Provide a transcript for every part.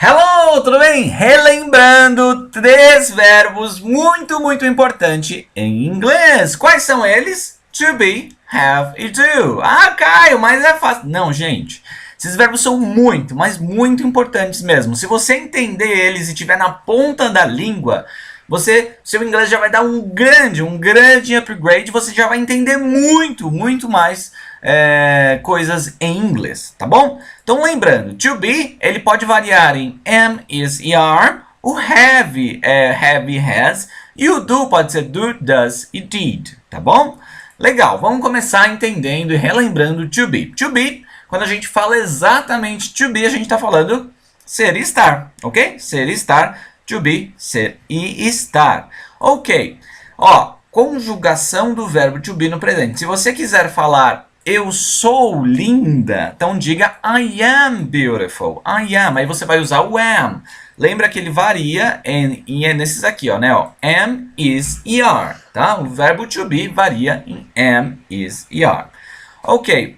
Hello, tudo bem? Relembrando três verbos muito importantes em inglês. Quais são eles? To be, have e do. Ah, Caio, mas é fácil. Não, gente. Esses verbos são muito importantes mesmo. Se você entender eles e tiver na ponta da língua, seu inglês já vai dar um grande upgrade. Você já vai entender muito mais coisas em inglês, tá bom? Então lembrando, to be, ele pode variar em am, is e are. O have é have e has. E o do pode ser do, does e did, tá bom? Legal, vamos começar entendendo e relembrando to be. To be, quando a gente fala exatamente to be, a gente está falando ser e estar, ok? Ser e estar, to be, ser e estar. Ok, ó, conjugação do verbo to be no presente. Se você quiser falar eu sou linda, então diga I am beautiful. I am, aí você vai usar o am. Lembra que ele varia e é nesses aqui, ó, né? Ó, am, is e are, tá? O verbo to be varia em am, is e are. Ok.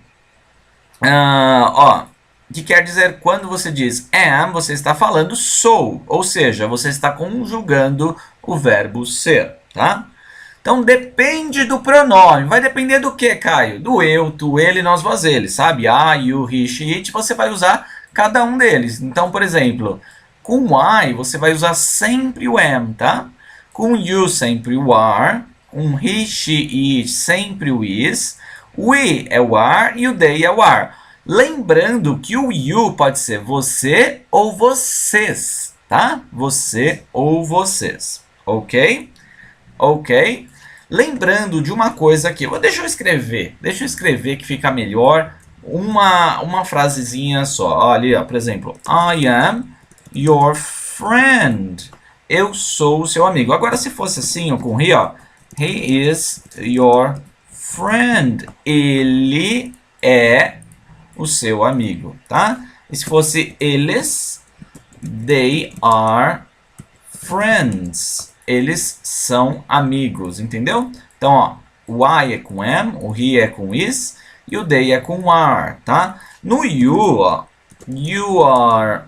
Ó, que quer dizer quando você diz am, você está falando sou, ou seja, você está conjugando o verbo ser, tá? Então depende do pronome. Vai depender do que, Caio? Do eu, tu, ele, nós, vós, ele, sabe? I, you, he, she, it, você vai usar cada um deles. Então, por exemplo, com I você vai usar sempre o am, tá? Com you sempre o are, com he, she, it sempre o is, we é o are e o they é o are. Lembrando que o you pode ser você ou vocês, tá? Você ou vocês, ok? Ok? Lembrando de uma coisa aqui, deixa eu escrever que fica melhor, uma frasezinha só. Olha ali, ó, por exemplo, I am your friend. Eu sou o seu amigo. Agora, se fosse assim, ó, com he, ó, he is your friend. Ele é o seu amigo, tá? E se fosse eles, they are friends. Eles são amigos, entendeu? Então, ó, o I é com am, o he é com is e o they é com are, tá? No you, ó, you are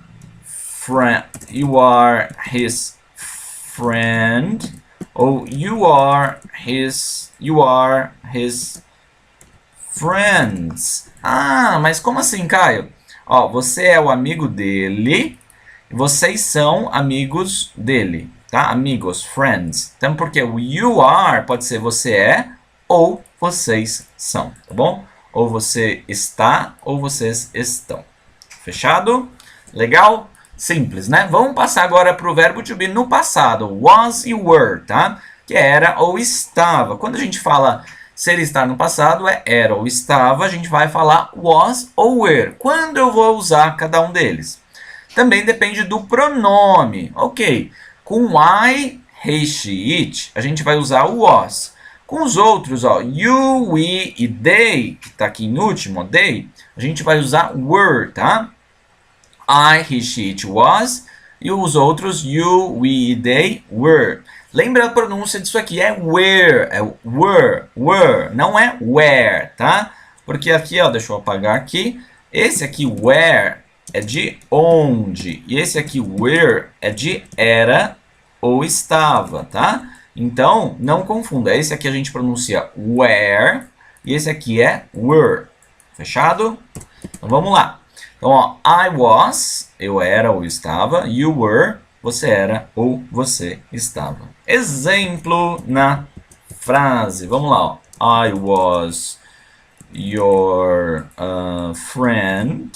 his friend, ou you are his friends. Ah, mas como assim, Caio? Ó, você é o amigo dele, vocês são amigos dele. Tá? Amigos, friends. Então, porque o you are pode ser você é ou vocês são, tá bom? Ou você está ou vocês estão. Fechado? Legal? Simples, né? Vamos passar agora para o verbo to be no passado. Was e were, tá? Que era ou estava. Quando a gente fala ser e estar no passado, é era ou estava. A gente vai falar was ou were. Quando eu vou usar cada um deles? Também depende do pronome. Ok. Com I, he, she, it, a gente vai usar o was. Com os outros, ó, you, we e they, que está aqui em último, they, a gente vai usar were, tá? I, he, she, it, was. E os outros, you, we e they, were. Lembra a pronúncia disso aqui? É were, were, não é where, tá? Porque aqui, ó, deixa eu apagar aqui. Esse aqui, where, é de onde. E esse aqui, where, é de era ou estava, tá? Então, não confunda. Esse aqui a gente pronuncia where e esse aqui é were. Fechado? Então, vamos lá. Então, ó, I was, eu era ou estava. You were, você era ou você estava. Exemplo na frase. Vamos lá, ó. I was your friend.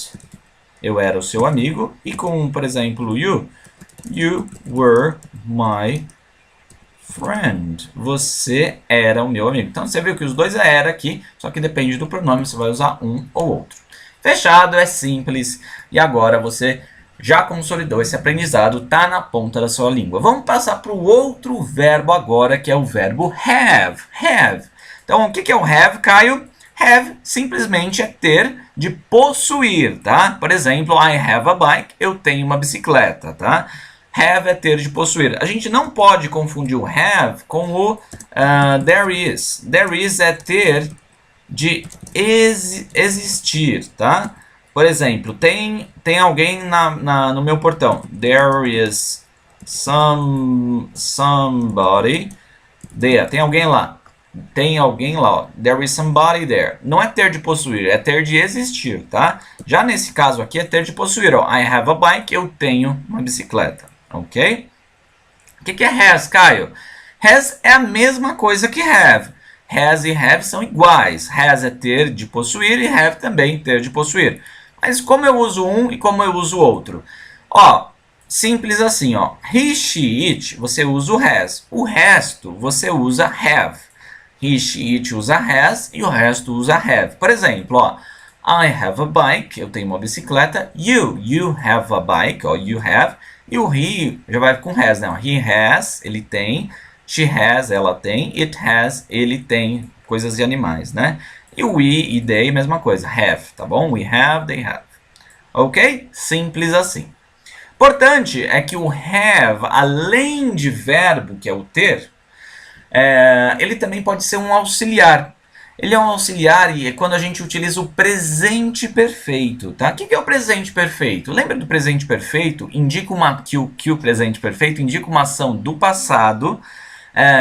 Eu era o seu amigo. E com, por exemplo, you were my friend. Você era o meu amigo. Então, você viu que os dois era aqui, só que depende do pronome, você vai usar um ou outro. Fechado, é simples. E agora você já consolidou esse aprendizado, tá na ponta da sua língua. Vamos passar para o outro verbo agora, que é o verbo have. Have. Então, o que é o have, Caio? Have simplesmente é ter, de possuir, tá? Por exemplo, I have a bike, eu tenho uma bicicleta, tá? Have é ter, de possuir. A gente não pode confundir o have com o there is. There is é ter, de existir, tá? Por exemplo, tem alguém no meu portão. There is somebody there. Tem alguém lá. Tem alguém lá, ó. There is somebody there. Não é ter de possuir, é ter de existir, tá? Já nesse caso aqui é ter de possuir, ó. I have a bike, eu tenho uma bicicleta, ok? O que é has, Caio? Has é a mesma coisa que have. Has e have são iguais. Has é ter de possuir e have também ter de possuir. Mas como eu uso um e como eu uso o outro? Ó, simples assim, ó. He, she, it, você usa o has. O resto, você usa have. He, she, it usa has e o resto usa have. Por exemplo, ó. I have a bike, eu tenho uma bicicleta. You have a bike, ó, you have. E o he já vai com has, né? He has, ele tem. She has, ela tem. It has, ele tem. Coisas de animais, né? E o we e they, mesma coisa. Have, tá bom? We have, they have. Ok? Simples assim. Importante é que o have, além de verbo, que é o ter, ele também pode ser um auxiliar. Ele é um auxiliar e é quando a gente utiliza o presente perfeito, tá? O que é o presente perfeito? Lembra do presente perfeito? Indica que o presente perfeito indica uma ação do passado,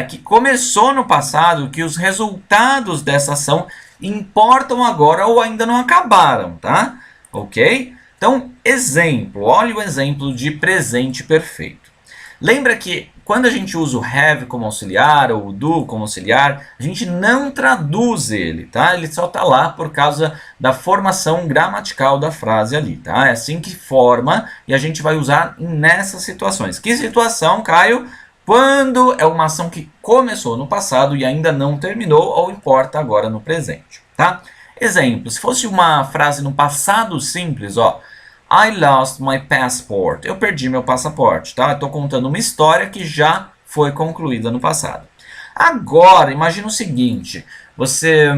que começou no passado, que os resultados dessa ação importam agora ou ainda não acabaram, tá? Ok? Então, exemplo. Olha o exemplo de presente perfeito. Lembra que quando a gente usa o have como auxiliar ou o do como auxiliar, a gente não traduz ele, tá? Ele só está lá por causa da formação gramatical da frase ali, tá? É assim que forma e a gente vai usar nessas situações. Que situação, Caio? Quando é uma ação que começou no passado e ainda não terminou ou importa agora no presente, tá? Exemplo, se fosse uma frase no passado simples, ó. I lost my passport. Eu perdi meu passaporte, tá? Estou contando uma história que já foi concluída no passado. Agora, imagina o seguinte. Você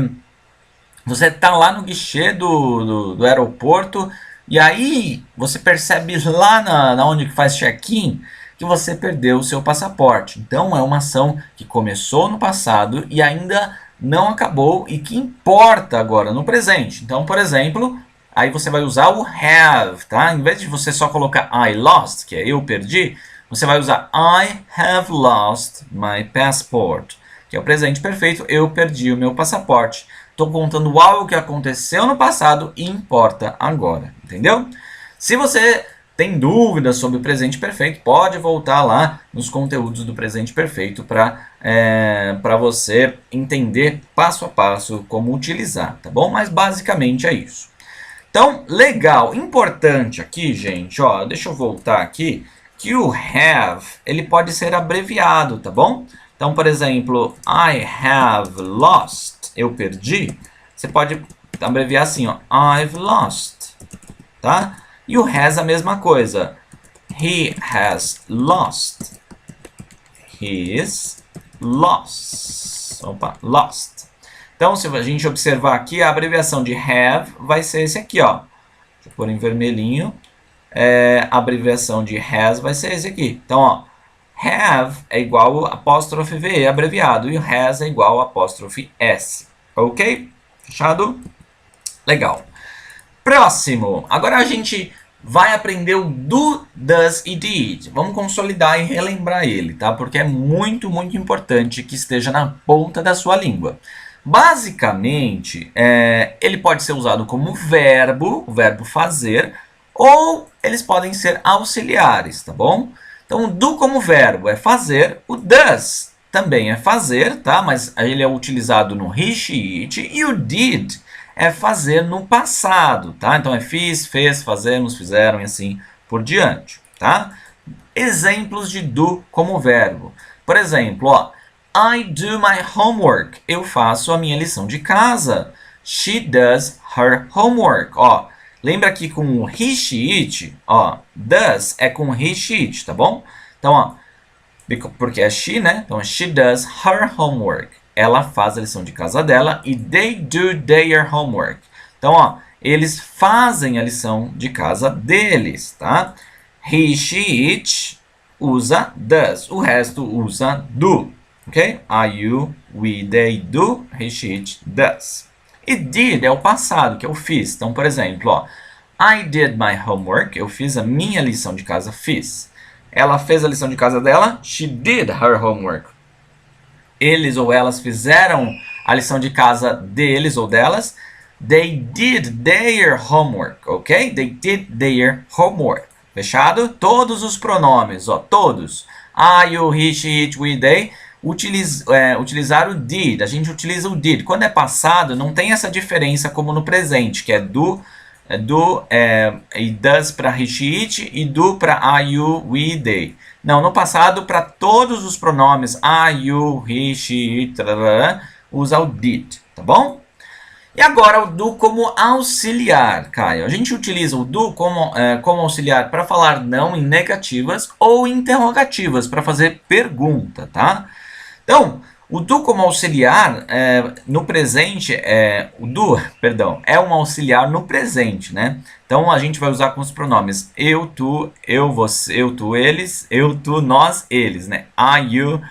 está lá no guichê do aeroporto e aí você percebe lá na onde que faz check-in que você perdeu o seu passaporte. Então, é uma ação que começou no passado e ainda não acabou e que importa agora no presente. Então, por exemplo, aí você vai usar o have, tá? Em vez de você só colocar I lost, que é eu perdi, você vai usar I have lost my passport, que é o presente perfeito, eu perdi o meu passaporte. Estou contando algo que aconteceu no passado e importa agora, entendeu? Se você tem dúvidas sobre o presente perfeito, pode voltar lá nos conteúdos do presente perfeito para você entender passo a passo como utilizar, tá bom? Mas basicamente é isso. Então, legal, importante aqui, gente, ó, deixa eu voltar aqui, que o have, ele pode ser abreviado, tá bom? Então, por exemplo, I have lost, eu perdi, você pode abreviar assim, ó, I've lost, tá? E o has a mesma coisa, he has lost, he's lost, opa, lost. Então, se a gente observar aqui, a abreviação de have vai ser esse aqui, ó. Deixa eu pôr em vermelhinho. A abreviação de has vai ser esse aqui. Então, ó, have é igual a apóstrofe VE abreviado e o has é igual a apóstrofe S. Ok? Fechado? Legal. Próximo. Agora a gente vai aprender o do, does e did. Vamos consolidar e relembrar ele, tá? Porque é muito, muito importante que esteja na ponta da sua língua. Basicamente, ele pode ser usado como verbo, o verbo fazer, ou eles podem ser auxiliares, tá bom? Então, o do como verbo é fazer, o does também é fazer, tá? Mas ele é utilizado no he, she, it, e o did é fazer no passado, tá? Então, é fiz, fez, fazemos, fizeram e assim por diante, tá? Exemplos de do como verbo. Por exemplo, ó. I do my homework. Eu faço a minha lição de casa. She does her homework. Ó, lembra aqui com o he, she, it, ó, does é com he, she, it, tá bom? Então, ó, porque é she, né? Então, she does her homework. Ela faz a lição de casa dela e they do their homework. Então, ó, eles fazem a lição de casa deles, tá? He, she, it usa does. O resto usa do. Ok? I, you, we, they, do, he, she, it, does. E did é o passado, que eu fiz. Então, por exemplo, ó, I did my homework. Eu fiz a minha lição de casa. Fiz. Ela fez a lição de casa dela. She did her homework. Eles ou elas fizeram a lição de casa deles ou delas. They did their homework, ok? They did their homework. Fechado? Todos os pronomes, ó, todos. I, you, he, she, it, we, they. Utilizar o did. A gente utiliza o did. Quando é passado, não tem essa diferença como no presente, que é e does para he, she, it e do para I, you, we, they. Não, no passado, para todos os pronomes I, you, he, she, it, usa o did, tá bom? E agora o do como auxiliar, Caio. A gente utiliza o do como auxiliar para falar não em negativas ou interrogativas, para fazer pergunta, tá? Então, o do como auxiliar, no presente, é um auxiliar no presente, né? Então, a gente vai usar com os pronomes eu, tu, você, eu, tu, eles, eu, tu, nós, eles, né? I, you,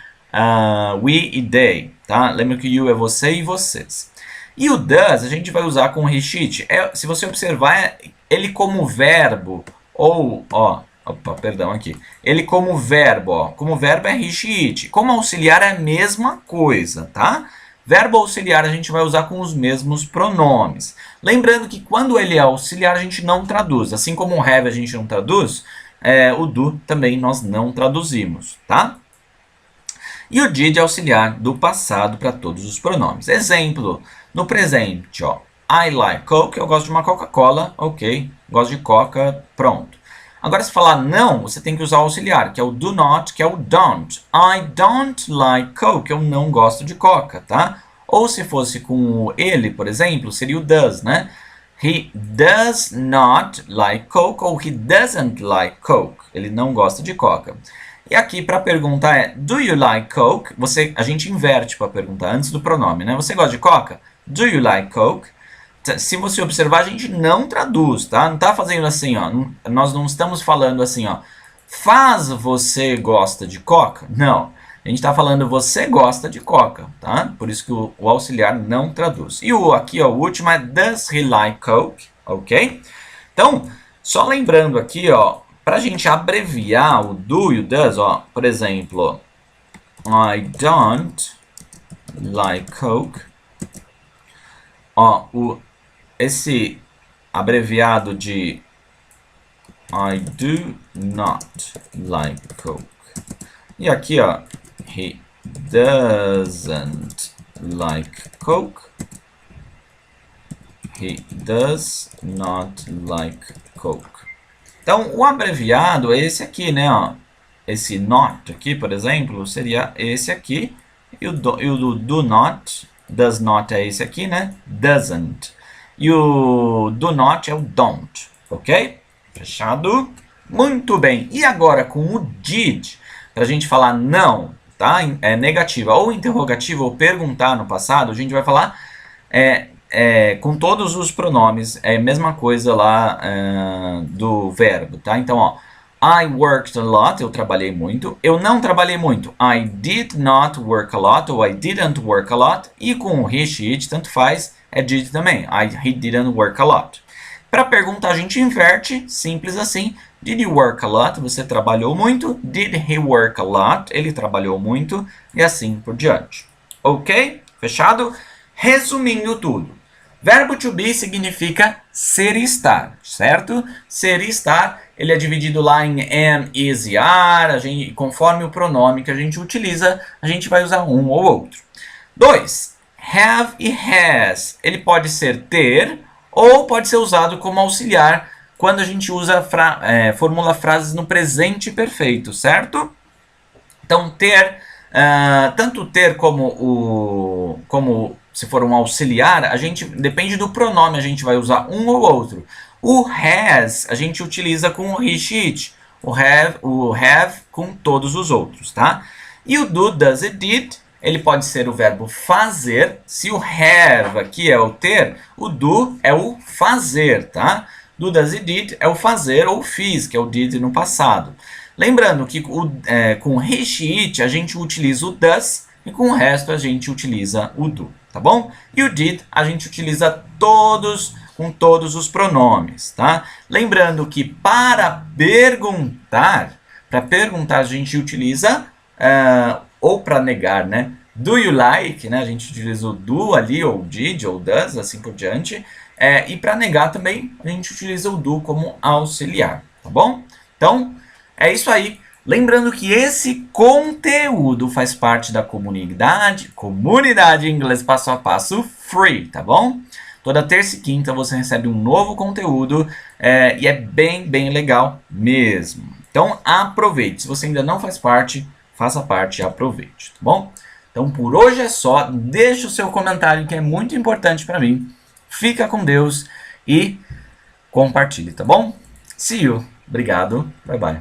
we e they, tá? Lembra que you é você e vocês. E o does a gente vai usar com o he, she, it. Se você observar, ele como verbo, ele como verbo, é he, she, it. Como auxiliar é a mesma coisa, tá? Verbo auxiliar a gente vai usar com os mesmos pronomes. Lembrando que quando ele é auxiliar a gente não traduz. Assim como o have a gente não traduz, o do também nós não traduzimos, tá? E o did é auxiliar do passado para todos os pronomes. Exemplo, no presente, ó. I like Coke, eu gosto de uma Coca-Cola, ok. Gosto de Coca, pronto. Agora, se falar não, você tem que usar o auxiliar, que é o do not, que é o don't. I don't like Coke, eu não gosto de Coca, tá? Ou se fosse com o ele, por exemplo, seria o does, né? He does not like Coke, ou he doesn't like Coke. Ele não gosta de Coca. E aqui para perguntar é, do you like Coke? A gente inverte para perguntar antes do pronome, né? Você gosta de Coca? Do you like Coke? Se você observar, a gente não traduz, tá? Não tá fazendo assim, ó. Nós não estamos falando assim, ó. Faz você gosta de Coca? Não. A gente está falando você gosta de Coca, tá? Por isso que o auxiliar não traduz. E aqui, ó, o último é does he like Coke? Ok? Então, só lembrando aqui, ó, para a gente abreviar o do e o does, ó, por exemplo, I don't like Coke. Ó, esse abreviado de I do not like Coke. E aqui, ó, he doesn't like Coke. He does not like Coke. Então, o abreviado é esse aqui, né? Ó. Esse not aqui, por exemplo, seria esse aqui. E o do not, does not é esse aqui, né? Doesn't. E o do not é o don't, ok? Fechado? Muito bem. E agora com o did, para a gente falar não, tá? É negativa ou interrogativa ou perguntar no passado, a gente vai falar com todos os pronomes, é a mesma coisa lá do verbo, tá? Então, ó, I worked a lot, eu trabalhei muito. Eu não trabalhei muito. I did not work a lot, ou I didn't work a lot. E com o he, she, it, tanto faz, é did também. He didn't work a lot. Para pergunta, a gente inverte, simples assim. Did you work a lot? Você trabalhou muito. Did he work a lot? Ele trabalhou muito. E assim por diante. Ok? Fechado? Resumindo tudo. Verbo to be significa ser e estar, certo? Ser e estar, ele é dividido lá em am, is e are. Conforme o pronome que a gente utiliza, a gente vai usar um ou outro. 2. Have e has. Ele pode ser ter ou pode ser usado como auxiliar quando a gente usa formula frases no presente perfeito, certo? Então, ter, tanto ter como se for um auxiliar, depende do pronome, a gente vai usar um ou outro. O has a gente utiliza com o he, she, it. O have com todos os outros, tá? E o do, does e did, ele pode ser o verbo fazer. Se o have aqui é o ter, o do é o fazer, tá? Do, does e did é o fazer ou fiz, que é o did no passado. Lembrando que com he, she, it a gente utiliza o does e com o resto a gente utiliza o do, tá bom? E o did a gente utiliza todos com todos os pronomes, tá? Lembrando que para perguntar a gente utiliza, ou para negar, né? Do you like, né? A gente utiliza o do ali, ou did, ou does, assim por diante. E para negar também, a gente utiliza o do como auxiliar, tá bom? Então, é isso aí. Lembrando que esse conteúdo faz parte da comunidade Inglês Passo a Passo Free, tá bom? Toda terça e quinta você recebe um novo conteúdo e é bem legal mesmo. Então aproveite. Se você ainda não faz parte, faça parte e aproveite, tá bom? Então por hoje é só. Deixa o seu comentário que é muito importante para mim. Fica com Deus e compartilhe, tá bom? See you. Obrigado. Bye bye.